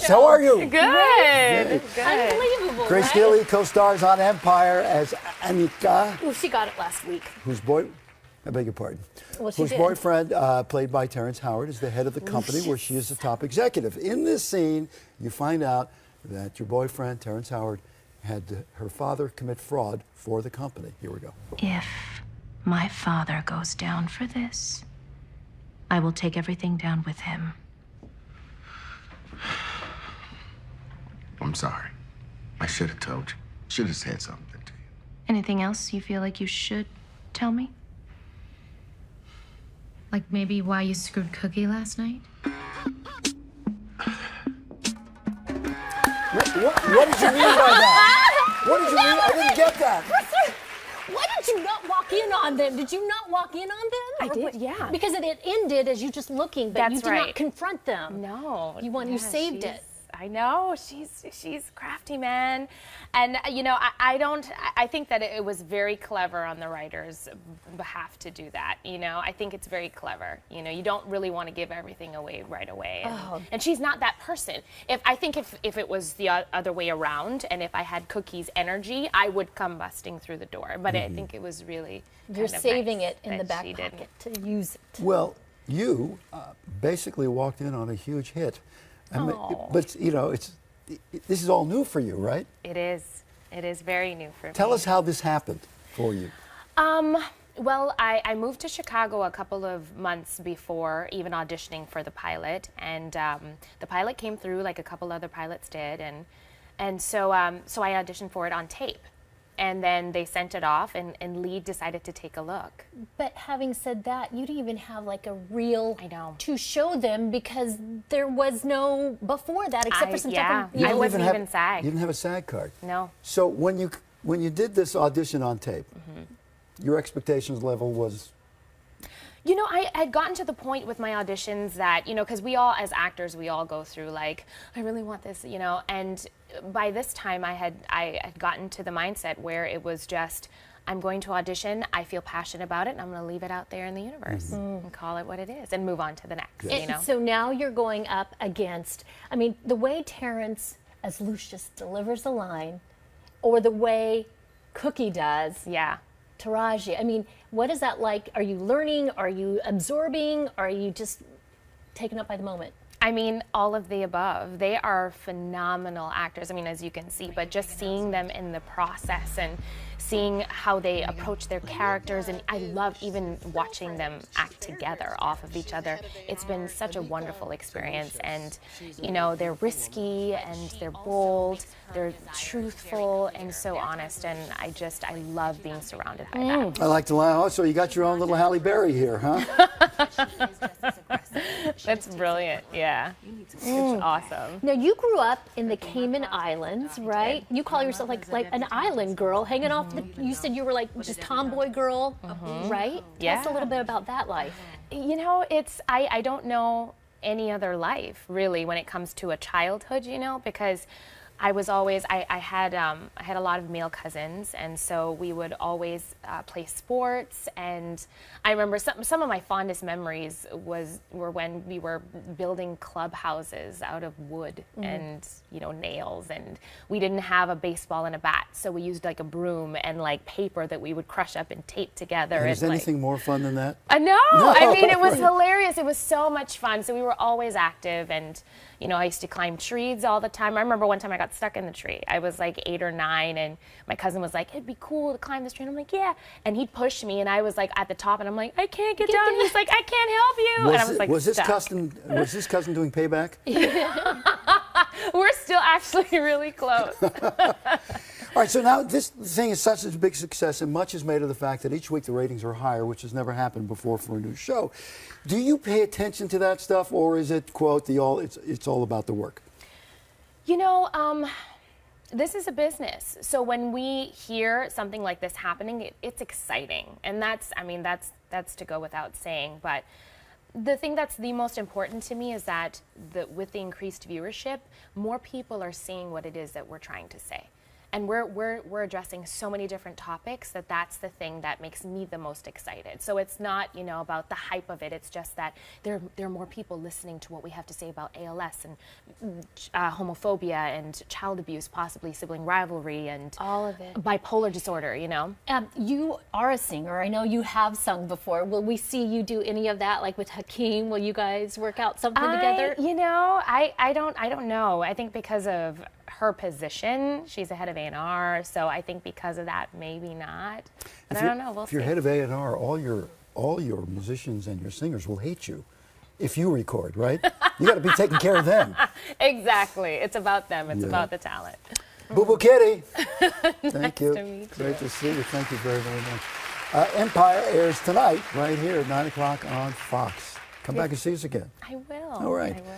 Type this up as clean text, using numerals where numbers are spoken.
How are you? Good. Good. Unbelievable. Grace right? Gealey co-stars on Empire as Annika, Well, she got it last week. I beg your pardon. Well, she whose did. boyfriend, played by Terrence Howard, is the head of the company where she is the top executive. In this scene, you find out that your boyfriend, Terrence Howard, had her father commit fraud for the company. Here we go. If my father goes down for this, I will take everything down with him. I'm sorry. I should have told you. Should have said something to you. Anything else you feel like you should tell me? Like maybe why you screwed Cookie last night? What did you mean by that? What did you mean? I didn't get that. Why did you not walk in on them? Did you not walk in on them? I did, yeah. Because it ended as you just looking, but you That's did not right. confront them. No. You saved she's- it. I know. She's crafty, man. And, you know, I think that it was very clever on the writer's behalf to do that. You know, I think it's very clever. You know, you don't really want to give everything away right away. And she's not that person. I think if it was the other way around and if I had Cookie's energy, I would come busting through the door. But I think it was really You're kind of saving nice it in the that back she pocket didn't. to use it. Well, you basically walked in on a huge hit. But, you know, this is all new for you, right? It is. It is very new for me. Tell us how this happened for you. Well, I moved to Chicago a couple of months before even auditioning for the pilot, and the pilot came through like a couple other pilots did, and so I auditioned for it on tape, and then they sent it off, and Lee decided to take a look. But having said that, you didn't even have like a reel I know. to show them because there was no before that except for some type of, I wasn't even SAG. You didn't have a SAG card. No. So when you did this audition on tape, your expectations level was? You know, I had gotten to the point with my auditions that, you know, because we all, as actors, we all go through like, I really want this, you know, and by this time I had gotten to the mindset where it was just, I'm going to audition, I feel passionate about it, and I'm going to leave it out there in the universe and call it what it is and move on to the next, you know. So now you're going up against, I mean, the way Terrence as Lucius delivers a line or the way Cookie does. Yeah. Taraji, I mean, what is that like? Are you learning? Are you absorbing? Are you just taken up by the moment? I mean, all of the above. They are phenomenal actors, I mean, as you can see, but just seeing them in the process and seeing how they approach their characters, and I love even watching them act together off of each other. It's been such a wonderful experience, and you know, they're risky and they're bold, they're truthful and so honest, and I love being surrounded by that. I like to lie. Oh, so you got your own little Halle Berry here, huh? That's brilliant, yeah. It's awesome. Now, you grew up in the Cayman Islands, right? You call yourself like an island girl, hanging off the, you said you were like just tomboy girl, right? Yeah. Tell us a little bit about that life. You know, I don't know any other life really when it comes to a childhood, you know, because I was always, I had a lot of male cousins, and so we would always play sports, and I remember some of my fondest memories were when we were building clubhouses out of wood and, you know, nails, and we didn't have a baseball and a bat, so we used like a broom and like paper that we would crush up and tape together. And is like, anything more fun than that? No, I mean, it was hilarious. It was so much fun. So we were always active, and you know, I used to climb trees all the time. I remember one time I got stuck in the tree. I was like 8 or 9, and my cousin was like, it'd be cool to climb this tree. And I'm like, yeah. And he'd push me, and I was like at the top, and I'm like, I can't get down. He's like, I can't help you. And I was like, was this stuck. cousin doing payback? We're still actually really close. All right, so now this thing is such a big success, and much is made of the fact that each week the ratings are higher, which has never happened before for a new show. Do you pay attention to that stuff, or is it, quote, it's all about the work? You know, this is a business. So when we hear something like this happening, it's exciting. And that's to go without saying. But the thing that's the most important to me is that with the increased viewership, more people are seeing what it is that we're trying to say. and we're addressing so many different topics that's the thing that makes me the most excited. So it's not, you know, about the hype of it. It's just that there are more people listening to what we have to say about ALS and homophobia and child abuse, possibly sibling rivalry, and all of it, bipolar disorder. You know, you are a singer. I know you have sung before. Will we see you do any of that, like with Hakeem? Will you guys work out something together? You know, I don't know. I think because of her position, she's the head of A&R, so I think because of that, maybe not. But I don't know. We'll see. If you're head of A&R, all your musicians and your singers will hate you if you record, right? You got to be taking care of them. Exactly. It's about them. It's about the talent. Boo Boo Kitty. Thank Nice you. to meet you. Great to see you. Thank you very, very much. Empire airs tonight, right here at 9 o'clock on Fox. Come back and see us again. I will. All right. I will.